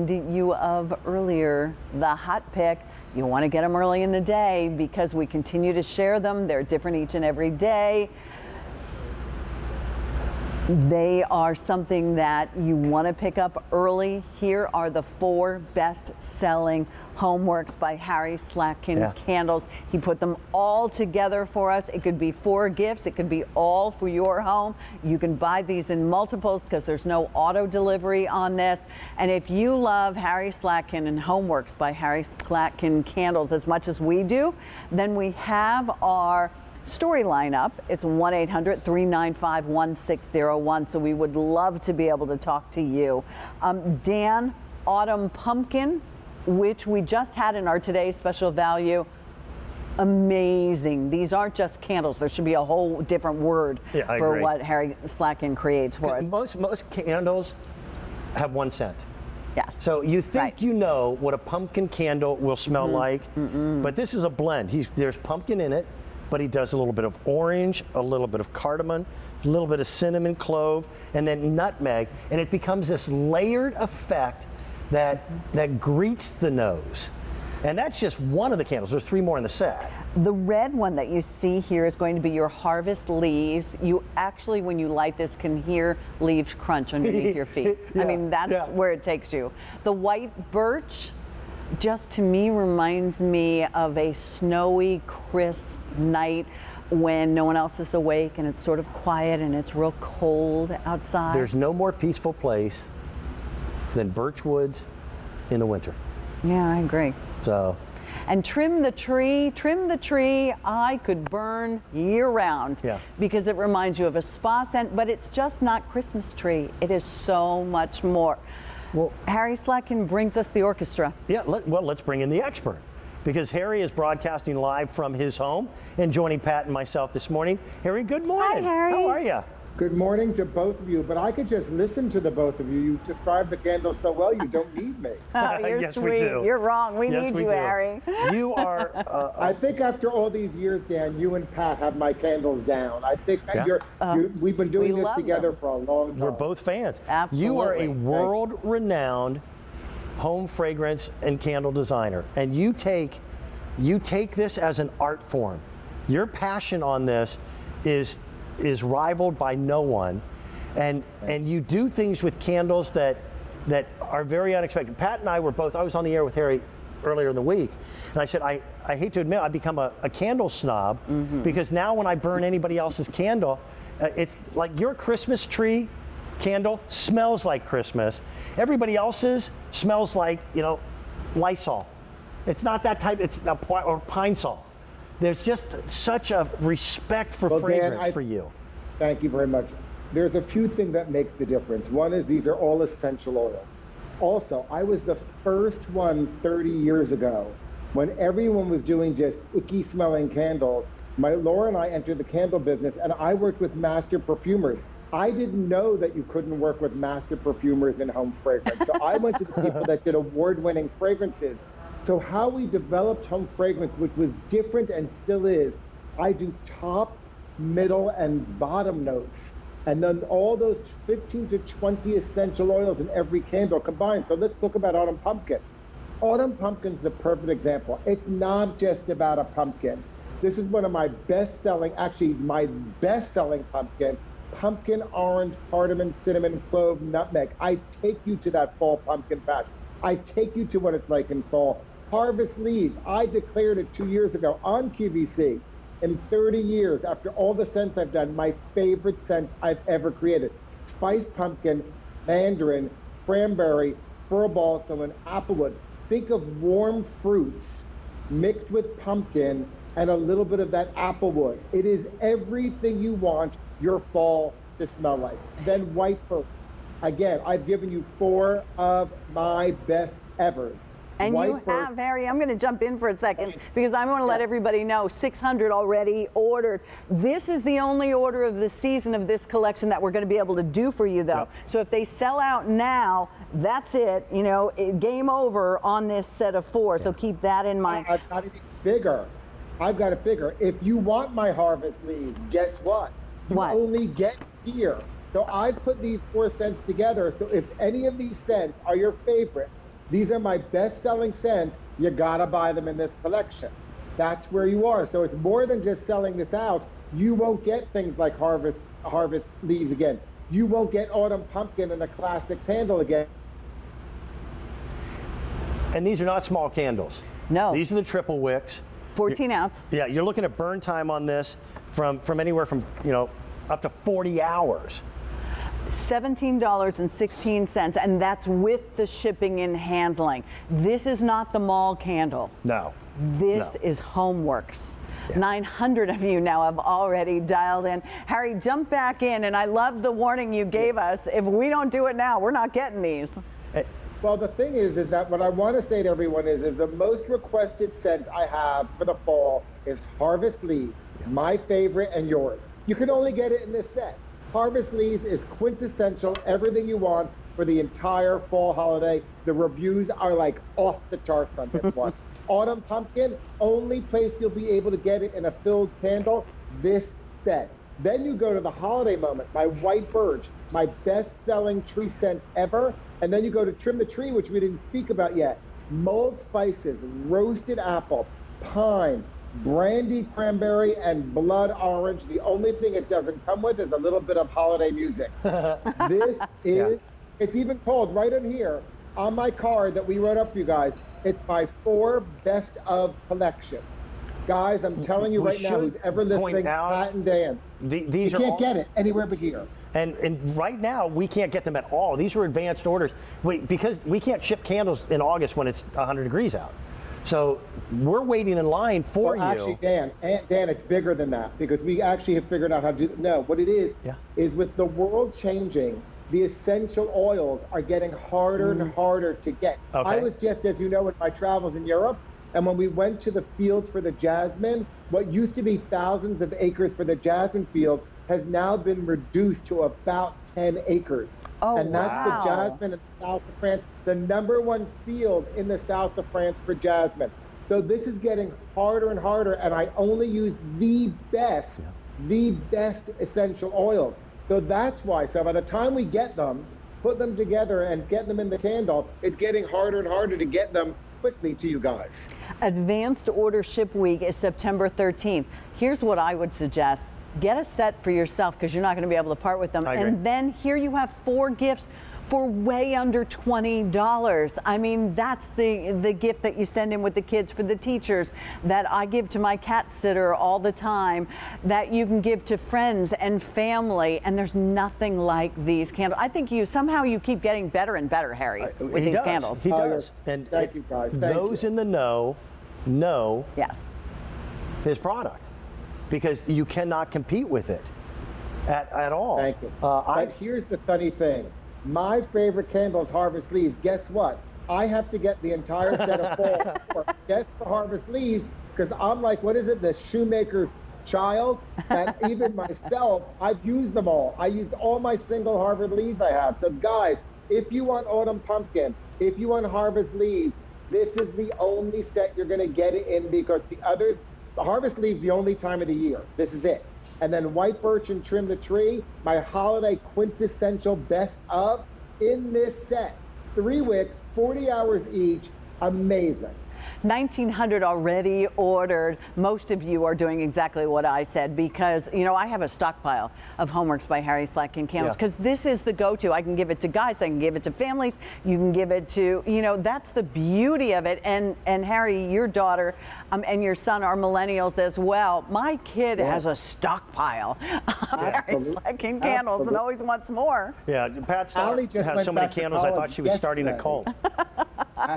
reminded you of earlier, the hot pick. You want to get them early in the day because we continue to share them. They're different each and every day. They are something that you want to pick up early. Here are the 4 best-selling HomeWorx by Harry Slatkin candles. He put them all together for us. It could be 4 gifts. It could be all for your home. You can buy these in multiples because there's no auto delivery on this. And if you love Harry Slatkin and HomeWorx by Harry Slatkin candles as much as we do, then we have our story lineup. It's 1-800-395-1601. So we would love to be able to talk to you. Dan, Autumn Pumpkin, which we just had in our today's special value. Amazing. These aren't just candles. There should be a whole different word for what Harry Slatkin creates for us. Most candles have 1 scent. Yes. So you think you know what a pumpkin candle will smell like, but this is a blend. There's pumpkin in it, but he does a little bit of orange, a little bit of cardamom, a little bit of cinnamon, clove, and then nutmeg, and it becomes this layered effect that greets the nose. And that's just one of the candles. There's 3 more in the set. The red one that you see here is going to be your harvest leaves. You actually, when you light this, can hear leaves crunch underneath your feet. I mean, that's where it takes you. The white birch, just to me, reminds me of a snowy, crisp night when no one else is awake and it's sort of quiet and it's real cold outside. There's no more peaceful place than birch woods in the winter. Yeah, I agree. So. And trim the tree. I could burn year round because it reminds you of a spa scent, but it's just not Christmas tree. It is so much more. Well, Harry Slatkin brings us the orchestra. Yeah, let's bring in the expert, because Harry is broadcasting live from his home and joining Pat and myself this morning. Harry, good morning. Hi, Harry. How are you? Good morning to both of you, but I could just listen to the both of you. You described the candles so well, you don't need me. Oh, you're yes, sweet. We do. You're wrong. We need you, do. Harry. You are... I think after all these years, Dan, you and Pat have my candles down. I think we've been doing this together for a long time. We're both fans. Absolutely. You are a world-renowned home fragrance and candle designer, and you take this as an art form. Your passion on this is rivaled by no one, and you do things with candles that are very unexpected. Pat and I were both, I was on the air with Harry earlier in the week, and I said, I hate to admit, I've become a candle snob, because now when I burn anybody else's candle, it's like your Christmas tree candle smells like Christmas. Everybody else's smells like, Lysol. It's not that type, or Pine Sol. There's just such a respect for fragrance for you. Thank you very much. There's a few things that make the difference. One is these are all essential oil. Also, I was the first one 30 years ago when everyone was doing just icky smelling candles. Laura and I entered the candle business, and I worked with master perfumers. I didn't know that you couldn't work with master perfumers in home fragrance. So I went to the people that did award-winning fragrances. So how we developed home fragrance, which was different and still is, I do top, middle, and bottom notes. And then all those 15 to 20 essential oils in every candle combined. So let's talk about Autumn Pumpkin. Autumn Pumpkin is the perfect example. It's not just about a pumpkin. This is one of my best-selling, my best-selling pumpkin orange, cardamom, cinnamon, clove, nutmeg. I take you to that fall pumpkin patch. I take you to what it's like in fall. Harvest leaves. I declared it 2 years ago on QVC. In 30 years, after all the scents I've done, my favorite scent I've ever created. Spiced pumpkin, mandarin, cranberry, fir balsam, and applewood. Think of warm fruits mixed with pumpkin and a little bit of that applewood. It is everything you want your fall to smell like. Then white purple. Again, I've given you 4 of my best evers. And you have, Harry, I'm going to jump in for a second because I want to let everybody know 600 already ordered. This is the only order of the season of this collection that we're going to be able to do for you, though. So if they sell out now, that's it. Game over on this set of 4. So keep that in mind. I've got it bigger. If you want my harvest leaves, guess what? You only get here. So I put these 4 scents together. So if any of these scents are your favorite, These are my best-selling scents. You gotta buy them in this collection. That's where you are. So it's more than just selling this out. You won't get things like Harvest Leaves again. You won't get Autumn Pumpkin in a classic candle again. And these are not small candles. No. These are the triple wicks. 14 ounce. Yeah, you're looking at burn time on this from anywhere from, up to 40 hours. $17.16, and that's with the shipping and handling. This is not the mall candle. No. This is HomeWorx. Yeah. 900 of you now have already dialed in. Harry, jump back in, and I love the warning you gave us. If we don't do it now, we're not getting these. Well, the thing is that what I want to say to everyone is the most requested scent I have for the fall is Harvest Leaves, my favorite and yours. You can only get it in this set. Harvest Leaves is quintessential, everything you want for the entire fall holiday. The reviews are like off the charts on this one. Autumn Pumpkin, only place you'll be able to get it in a filled candle, this set. Then you go to the holiday moment, my White Birch, my best-selling tree scent ever. And then you go to Trim the Tree, which we didn't speak about yet. Mulled spices, roasted apple, pine, brandy cranberry, and blood orange. The only thing it doesn't come with is a little bit of holiday music. This is, it's even called right in here on my card that we wrote up for you guys. It's my 4 best of collection. Guys, I'm telling you right now, who's ever listening, Pat and Dan, you can't get it anywhere but here. And right now, we can't get them at all. These are advanced orders. Because we can't ship candles in August when it's 100 degrees out. So we're waiting in line for you. Actually, Dan, it's bigger than that because we actually have figured out how to do. No, what it is with the world changing, the essential oils are getting harder and harder to get. Okay. I was just, as you know, in my travels in Europe, and when we went to the fields for the jasmine, what used to be thousands of acres for the jasmine field has now been reduced to about 10 acres. Oh, and that's the jasmine in the south of France, the #1 field in the south of France for jasmine. So this is getting harder and harder, and I only use the best essential oils. So that's why. So by the time we get them, put them together and get them in the candle, it's getting harder and harder to get them quickly to you guys. Advanced order ship week is September 13th. Here's what I would suggest. Get a set for yourself because you're not going to be able to part with them. And then here you have 4 gifts for way under $20. I mean, that's the gift that you send in with the kids for the teachers, that I give to my cat sitter all the time, that you can give to friends and family. And there's nothing like these candles. I think you keep getting better and better, Harry, with these candles. He does. And thank you, guys. Those in the know his product, because you cannot compete with it at all. Thank you. But here's the funny thing. My favorite candle is Harvest Leaves. Guess what? I have to get the entire set of fall just for Harvest Leaves because I'm like, what is it, the shoemaker's child? And even myself, I've used them all. I used all my single Harvest Leaves I have. So guys, if you want Autumn Pumpkin, if you want Harvest Leaves, this is the only set you're going to get it in because the others, the Harvest Leaves, the only time of the year. This is it. And then White Birch and Trim the Tree, my holiday quintessential best of in this set. 3 wicks, 40 hours each, amazing. 1,900 already ordered. Most of you are doing exactly what I said because, I have a stockpile of HomeWorx by Harry Slatkin candles because this is the go-to. I can give it to guys, I can give it to families, you can give it to, that's the beauty of it. And Harry, your daughter and your son are millennials as well. My kid has a stockpile of Harry Slatkin candles and always wants more. Yeah, Pat's daughter has so many candles, I thought she was starting a cult.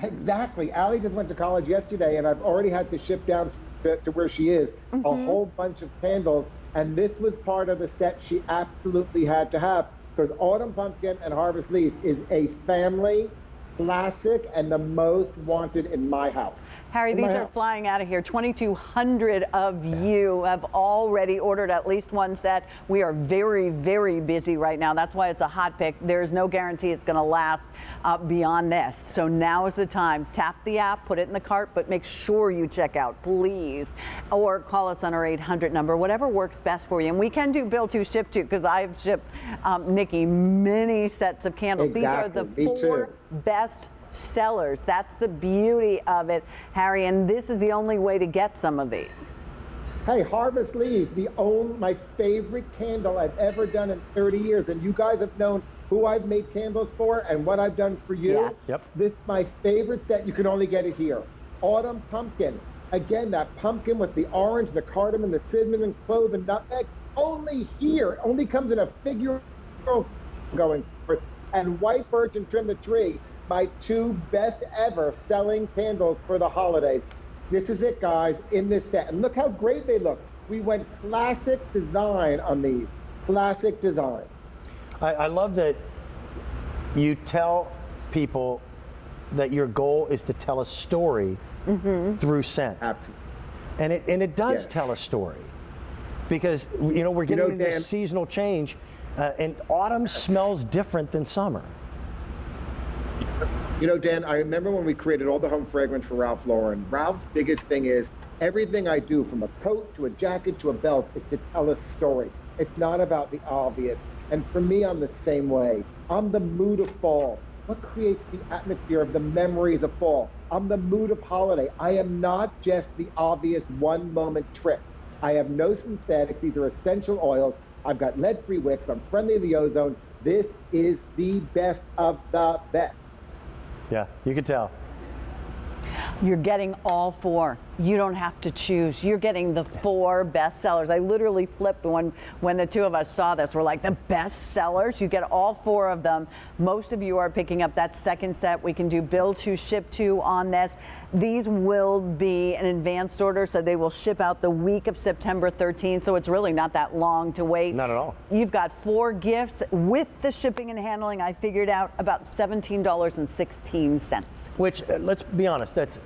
Exactly. Allie just went to college yesterday, and I've already had to ship down to where she is a whole bunch of candles. And this was part of the set she absolutely had to have because Autumn Pumpkin and Harvest Leaves is a family classic and the most wanted in my house. Harry, these are flying out of here. 2,200 of you have already ordered at least one set. We are very, very busy right now. That's why it's a hot pick. There is no guarantee it's going to last beyond this. So now is the time. Tap the app, put it in the cart, but make sure you check out, please. Or call us on our 800 number, whatever works best for you. And we can do bill to, ship to, because I've shipped Nikki many sets of candles. Exactly. These are the 4 best sellers. That's the beauty of it, Harry, and this is the only way to get some of these. Hey, Harvest Leaves, my favorite candle I've ever done in 30 years. And you guys have known who I've made candles for and what I've done for you. Yes. Yep. This is my favorite set. You can only get it here. Autumn Pumpkin. Again, that pumpkin with the orange, the cardamom, the cinnamon, and clove, and nutmeg. Only here. It only comes in a figure going for. And White Birch and Trim the Tree, my 2 best ever selling candles for the holidays. This is it, guys, in this set. And look how great they look. We went classic design on these. Classic design. I love that you tell people that your goal is to tell a story through scent. Absolutely. And it does Yes. tell a story. Because, we're getting into Dan, this seasonal change, and autumn smells different than summer. Dan, I remember when we created all the home fragrance for Ralph Lauren. Ralph's biggest thing is everything I do, from a coat to a jacket to a belt, is to tell a story. It's not about the obvious. And for me, I'm the same way. I'm the mood of fall. What creates the atmosphere of the memories of fall? I'm the mood of holiday. I am not just the obvious one-moment trip. I have no synthetics. These are essential oils. I've got lead-free wicks. I'm friendly to the ozone. This is the best of the best. Yeah, you can tell. You're getting all 4. You don't have to choose. You're getting the 4 best sellers. I literally flipped when the 2 of us saw this. We're like, the best sellers? You get all 4 of them. Most of you are picking up that second set. We can do bill to, ship to on this. These will be an advanced order, so they will ship out the week of September 13th, so it's really not that long to wait. Not at all. You've got 4 gifts. With the shipping and handling, I figured out about $17.16. Which, let's be honest, that's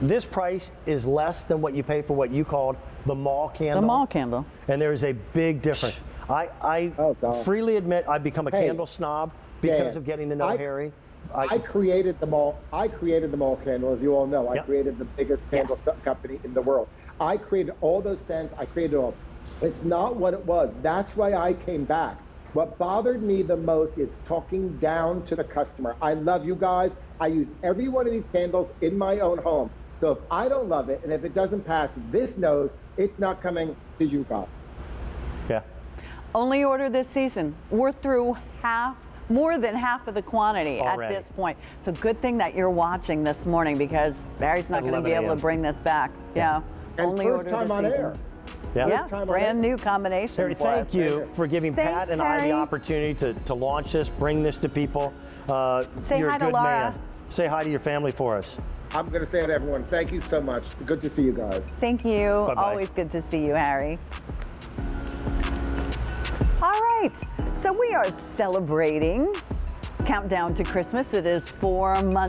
this price is less than what you pay for what you called the mall candle. The mall candle. And there is a big difference. I God. freely admit I've become a candle snob because Dan, of getting to know Harry. I created the mall. I created the mall candle, as you all know. I Yep. created the biggest candle company in the world. I created all those scents. I created it all. It's not what it was. That's why I came back. What bothered me the most is talking down to the customer. I love you guys. I use every one of these candles in my own home. So if I don't love it, and if it doesn't pass this nose, it's not coming to you guys. Yeah. Only order this season. We're through more than half of the quantity Already. at this point. So good thing that you're watching this morning, because Barry's not At going to be 11 able to a.m. bring this back. Yeah. And Only first order time this on season. air. Yeah. Yeah, First time on brand air. new combination. Harry, thank you for giving Thanks, Pat and I Harry. the opportunity to launch this, bring this to people. Say You're hi a to good Laura. man. Say hi to your family for us. I'm going to say it to everyone. Thank you so much. Good to see you guys. Thank you. Bye-bye. Always good to see you, Harry. All right, so we are celebrating Countdown to Christmas. It is 4 months.